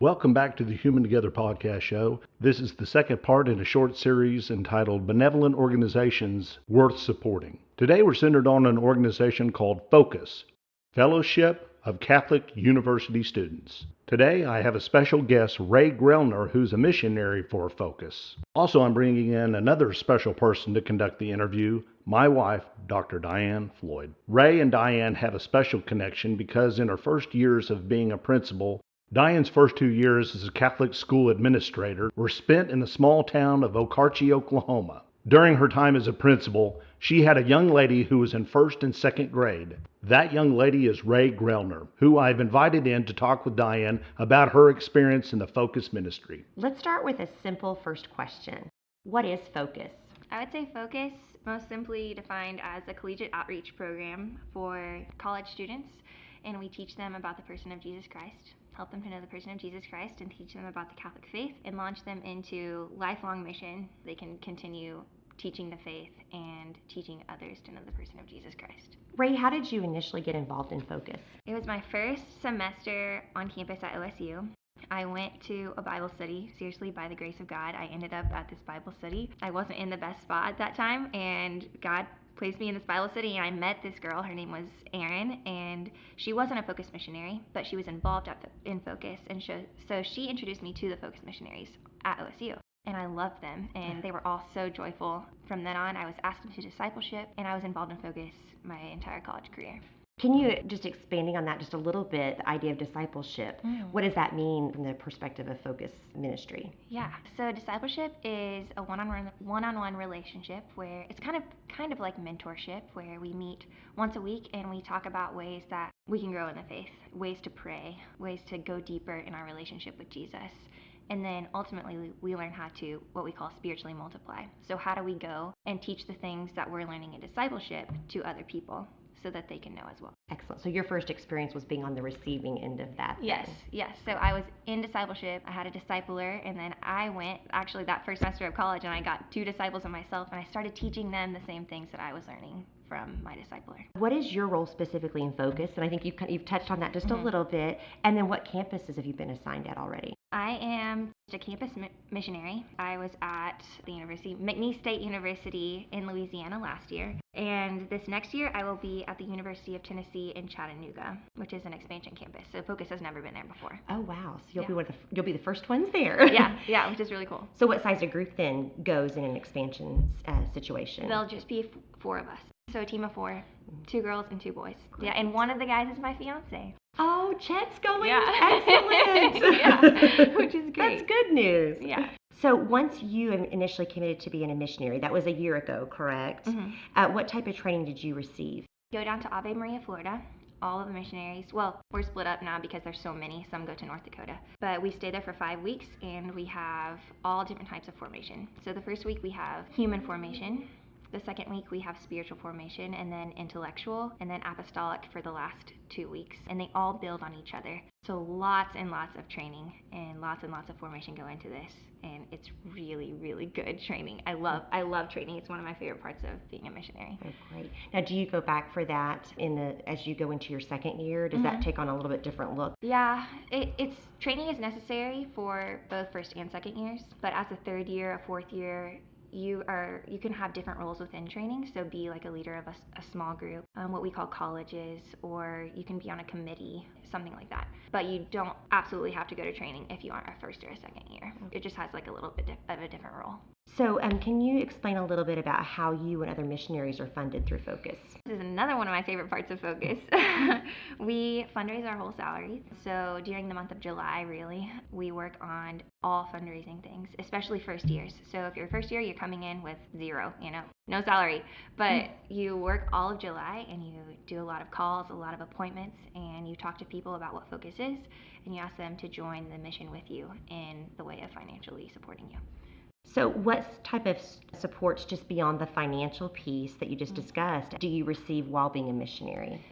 Welcome back to the Human Together podcast show. This is the second part in a short series entitled Benevolent Organizations Worth Supporting. Today we're centered on an organization called Focus, Fellowship of Catholic University Students. Today I have a special guest, Rae Grellner, who's a missionary for Focus. Also, I'm bringing in another special person to conduct the interview, my wife, Dr. Diane Floyd. Rae and Diane have a special connection because in her first years of being a principal, Diane's first 2 years as a Catholic school administrator were spent in the small town of Okarche, Oklahoma. During her time as a principal, she had a young lady who was in first and second grade. That young lady is Rae Grellner, who I've invited in to talk with Diane about her experience in the Focus ministry. Let's start with a simple first question. What is Focus? I would say Focus, most simply defined as a collegiate outreach program for college students, and we teach them about the person of Jesus Christ, help them to know the person of Jesus Christ, and teach them about the Catholic faith, and launch them into lifelong mission. They can continue teaching the faith and teaching others to know the person of Jesus Christ. Rae, how did you initially get involved in Focus? It was my first semester on campus at OSU. I went to a Bible study. Seriously, by the grace of God, I ended up at this Bible study. I wasn't in the best spot at that time, and God placed me in this Bible study, and I met this girl. Her name was Erin, and she wasn't a Focus missionary, but she was involved in Focus, and so she introduced me to the Focus missionaries at OSU. And I loved them, and they were all so joyful. From then on, I was asked into discipleship, and I was involved in Focus my entire college career. Can you, just expanding on that just a little bit, the idea of discipleship, what does that mean from the perspective of Focus ministry? Yeah, so discipleship is a one-on-one relationship where it's kind of like mentorship, where we meet once a week and we talk about ways that we can grow in the faith, ways to pray, ways to go deeper in our relationship with Jesus. And then ultimately we learn how to, what we call, spiritually multiply. So how do we go and teach the things that we're learning in discipleship to other people so that they can know as well? Excellent. So your first experience was being on the receiving end of that. Yes. So I was in discipleship. I had a discipler, and then I went, actually that first semester of college, and I got 2 disciples of myself, and I started teaching them the same things that I was learning from my discipler. What is your role specifically in Focus? And I think you've touched on that just a little bit. And then what campuses have you been assigned at already? I am a campus missionary. I was at the McNeese State University in Louisiana last year. And this next year, I will be at the University of Tennessee in Chattanooga, which is an expansion campus. So Focus has never been there before. Oh, wow. So you'll be the first ones there. Yeah, which is really cool. So what size of group then goes in an expansion situation? There'll just be 4 of us. So a team of 4, 2 girls and 2 boys. Yeah, and one of the guys is my fiance. Oh, Chet's going. Yeah. Excellent. Yeah, which is great. That's good news. Yeah. So once you initially committed to being a missionary, that was a year ago, correct? What type of training did you receive? Go down to Ave Maria, Florida. All of the missionaries, well, we're split up now because there's so many. Some go to North Dakota. But we stay there for 5 weeks, and we have all different types of formation. So the first week we have human formation. The second week we have spiritual formation, and then intellectual, and then apostolic for the last 2 weeks. And they all build on each other. So lots and lots of training and lots of formation go into this. And it's really, really good training. I love training. It's one of my favorite parts of being a missionary. Oh, great. Now, do you go back for that as you go into your second year? Does that take on a little bit different look? Yeah, it's training is necessary for both first and second years. But as a third year, a fourth year, you can have different roles within training. So be like a leader of a small group, what we call colleges, or you can be on a committee, something like that. But you don't absolutely have to go to training if you aren't a first or a second year. It just has like a little bit of a different role. So can you explain a little bit about how you and other missionaries are funded through Focus? This is another one of my favorite parts of Focus. We fundraise our whole salary. So during the month of July, really, we work on all fundraising things, especially first years. So if you're a first year, you're coming in with 0, no salary. But you work all of July, and you do a lot of calls, a lot of appointments, and you talk to people about what Focus is, and you ask them to join the mission with you in the way of financially supporting you. So what type of supports, just beyond the financial piece that you just discussed, do you receive while being a missionary?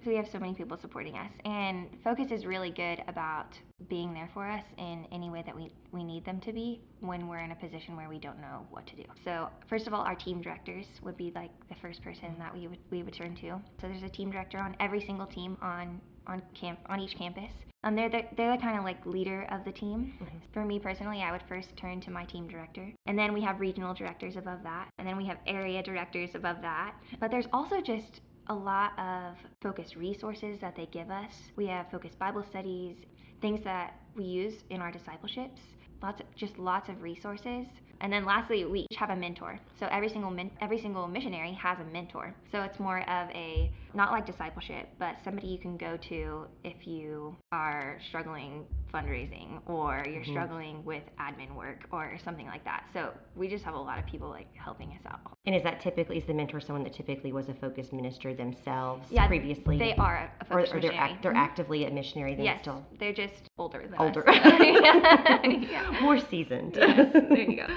We have so many people supporting us, and Focus is really good about being there for us in any way that we need them to be when we're in a position where we don't know what to do. So first of all, our team directors would be like the first person that we would turn to. So there's a team director on every single team on on each campus. They're the kind of like leader of the team. Mm-hmm. For me personally, I would first turn to my team director, and then we have regional directors above that, and then we have area directors above that. But there's also just a lot of focused resources that they give us. We have focused Bible studies, things that we use in our discipleships, lots of resources. And then lastly, we each have a mentor. So every single missionary has a mentor. So it's more of a, not like discipleship, but somebody you can go to if you are struggling fundraising or you're Mm-hmm. struggling with admin work or something like that. So we just have a lot of people like helping us out. And is the mentor someone that typically was a focused minister themselves Yeah, previously? they are a focused or they're missionary. they're actively a missionary then Yes, still? they're just older than Older. us. Yeah. More seasoned. Yes, there you go.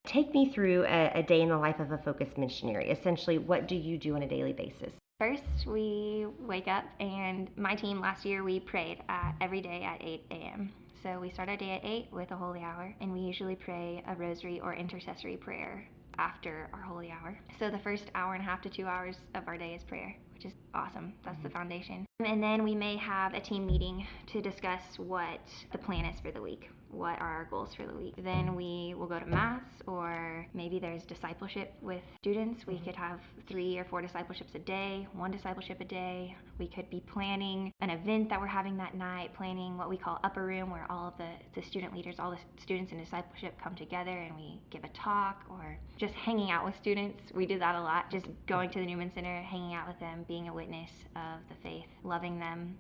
Take me through a day in the life of a focused missionary. Essentially, what do you do on a daily basis? First, we wake up, and my team last year, we prayed every day at 8 a.m. So we start our day at 8 with a holy hour, and we usually pray a rosary or intercessory prayer after our holy hour. So the first hour and a half to 2 hours of our day is prayer, which is awesome. That's the foundation. And then we may have a team meeting to discuss what the plan is for the week. What are our goals for the week? Then we will go to Mass, or maybe there's discipleship with students. We could have 3 or 4 discipleships a day, 1 discipleship a day. We could be planning an event that we're having that night, planning what we call upper room, where all of the student leaders, all the students in discipleship come together and we give a talk, or just hanging out with students. We do that a lot, just going to the Newman Center, hanging out with them, being a witness of the faith, loving them.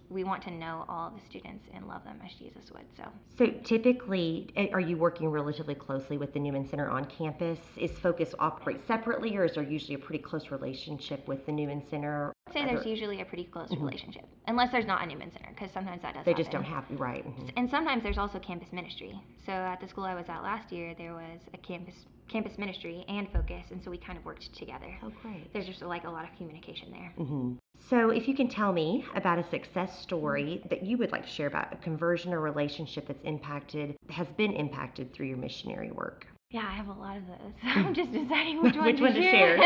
We want to know all of the students and love them as Jesus would. So typically, are you working relatively closely with the Newman Center on campus? Is Focus operate separately, or is there usually a pretty close relationship with the Newman Center? I'd say there's usually a pretty close relationship, unless there's not a Newman Center, because sometimes that does They happen. just don't have, right. Mm-hmm. And sometimes there's also campus ministry. So at the school I was at last year, there was a campus ministry and Focus, and so we kind of worked together. Oh, great. There's just like a lot of communication there. Mm-hmm. So if you can tell me about a success story that you would like to share about a conversion or relationship has been impacted through your missionary work. Yeah, I have a lot of those. I'm just deciding which one to share.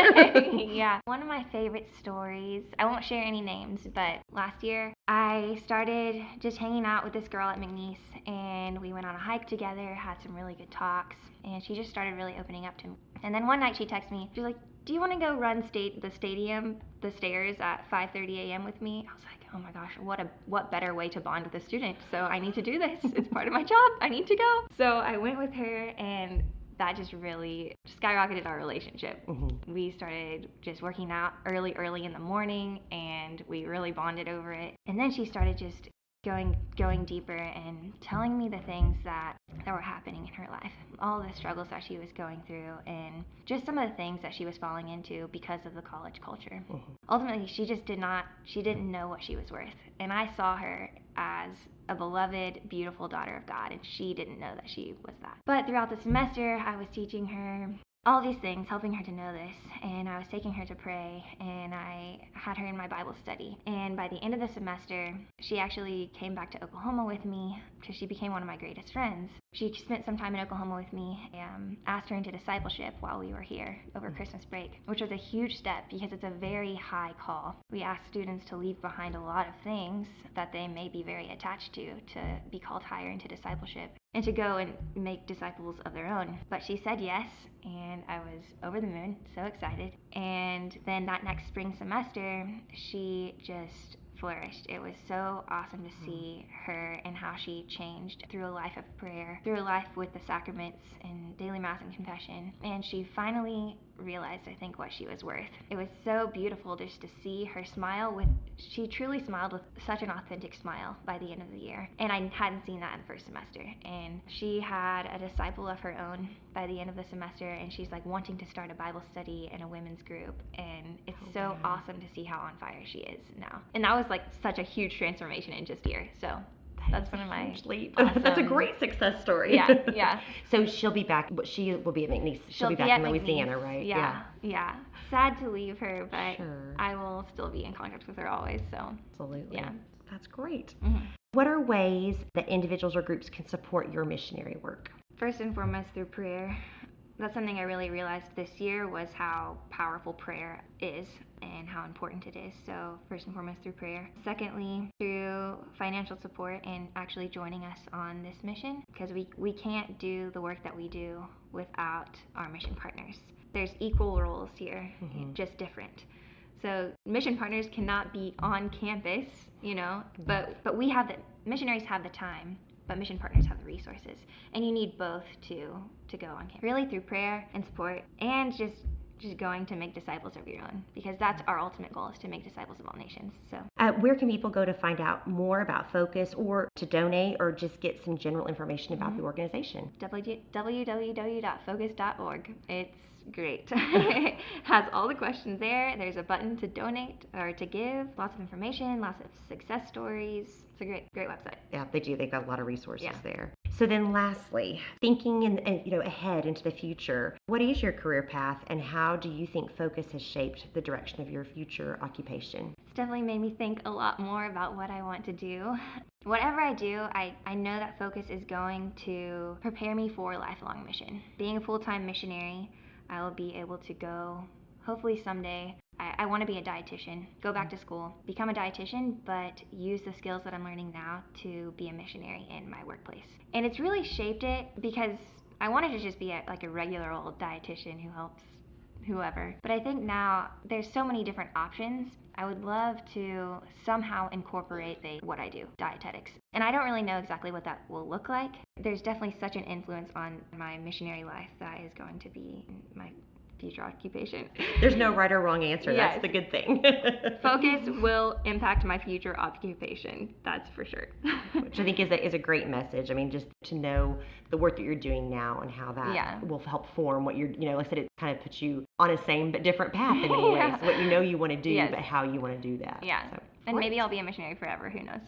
Yeah. One of my favorite stories, I won't share any names, but last year I started just hanging out with this girl at McNeese, and we went on a hike together, had some really good talks, and she just started really opening up to me. And then one night she texted me, she was like, "Do you want to go run the stairs at 5:30 a.m. with me?" I was like, oh my gosh, what better way to bond with a student? So I need to do this. It's part of my job. I need to go. So I went with her, and that just really skyrocketed our relationship. Mm-hmm. We started just working out early in the morning, and we really bonded over it. And then she started just going deeper and telling me the things that were happening in her life, all the struggles that she was going through, and just some of the things that she was falling into because of the college culture. Mm-hmm. Ultimately, she didn't know what she was worth, and I saw her as a beloved, beautiful daughter of God, and she didn't know that she was that. But throughout the semester, I was teaching her all these things, helping her to know this, and I was taking her to pray, and I had her in my Bible study. And by the end of the semester, she actually came back to Oklahoma with me because she became one of my greatest friends. She spent some time in Oklahoma with me, and asked her into discipleship while we were here over Christmas break, which was a huge step because it's a very high call. We ask students to leave behind a lot of things that they may be very attached to be called higher into discipleship and to go and make disciples of their own. But she said yes, and I was over the moon, so excited. And then that next spring semester, she just flourished. It was so awesome to see her and how she changed through a life of prayer, through a life with the sacraments and daily mass and confession. And she finally realized, I think, what she was worth. It was so beautiful just to see her smile. She truly smiled with such an authentic smile by the end of the year. And I hadn't seen that in the first semester. And she had a disciple of her own by the end of the semester, and she's like wanting to start a Bible study and a women's group. And it's so awesome to see how on fire she is now. And that was like such a huge transformation in just a year. So that's one of my huge leap. Awesome. That's a great success story. Yeah. So she'll be back. She will be at McNeese. She'll be back in Louisiana, right? Yeah. Sad to leave her, but sure. I will still be in contact with her always. So absolutely. Yeah. That's great. Mm-hmm. What are ways that individuals or groups can support your missionary work? First and foremost, through prayer. That's something I really realized this year, was how powerful prayer is and how important it is. So first and foremost, through prayer. Secondly, through financial support and actually joining us on this mission, because we can't do the work that we do without our mission partners. There's equal roles here, just different. So mission partners cannot be on campus, but we have missionaries have the time, but mission partners have the resources, and you need both to go on campus. Really through prayer and support, and just going to make disciples of your own, because that's our ultimate goal, is to make disciples of all nations. So where can people go to find out more about Focus, or to donate, or just get some general information about the organization? www.focus.org. It's great. It has all the questions there. There's a button to donate or to give. Lots of information, lots of success stories. It's a great website. Yeah, they do. They've got a lot of resources Yeah. there. So then lastly, thinking ahead into the future, what is your career path, and how do you think Focus has shaped the direction of your future occupation? It's definitely made me think a lot more about what I want to do. Whatever I do, I know that Focus is going to prepare me for a lifelong mission. Being a full-time missionary, I will be able to go, hopefully someday, I want to be a dietitian, go back to school, become a dietitian, but use the skills that I'm learning now to be a missionary in my workplace. And it's really shaped it, because I wanted to just be a regular old dietitian who helps whoever. But I think now there's so many different options. I would love to somehow incorporate what I do, dietetics. And I don't really know exactly what that will look like. There's definitely such an influence on my missionary life that is going to be my future occupation. There's no right or wrong answer. Yes. That's the good thing. Focus will impact my future occupation, that's for sure. Which I think is a great message. I mean, just to know the work that you're doing now and how that will help form what you're, like I said, it kind of puts you on a same but different path in many ways. What you want to do, Yes. but how you want to do that. Yeah. So, and maybe I'll be a missionary forever, who knows?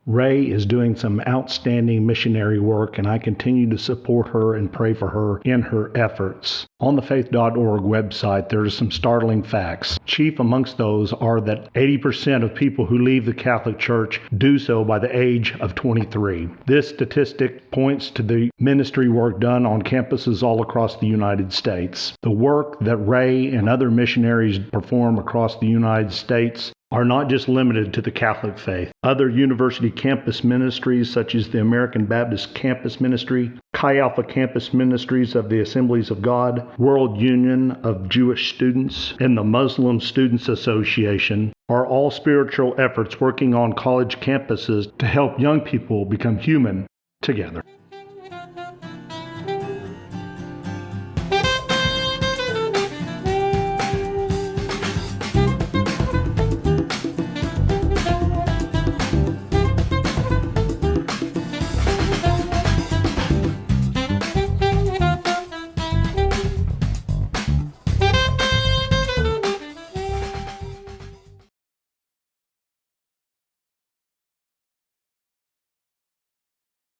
Rae is doing some outstanding missionary work, and I continue to support her and pray for her in her efforts. On the faith.org website, there are some startling facts. Chief amongst those are that 80% of people who leave the Catholic Church do so by the age of 23. This statistic points to the ministry work done on campuses all across the United States. The work that Rae and other missionaries perform across the United States are not just limited to the Catholic faith. Other university campus ministries, such as the American Baptist Campus Ministry, Chi Alpha Campus Ministries of the Assemblies of God, World Union of Jewish Students, and the Muslim Students Association, are all spiritual efforts working on college campuses to help young people become human together.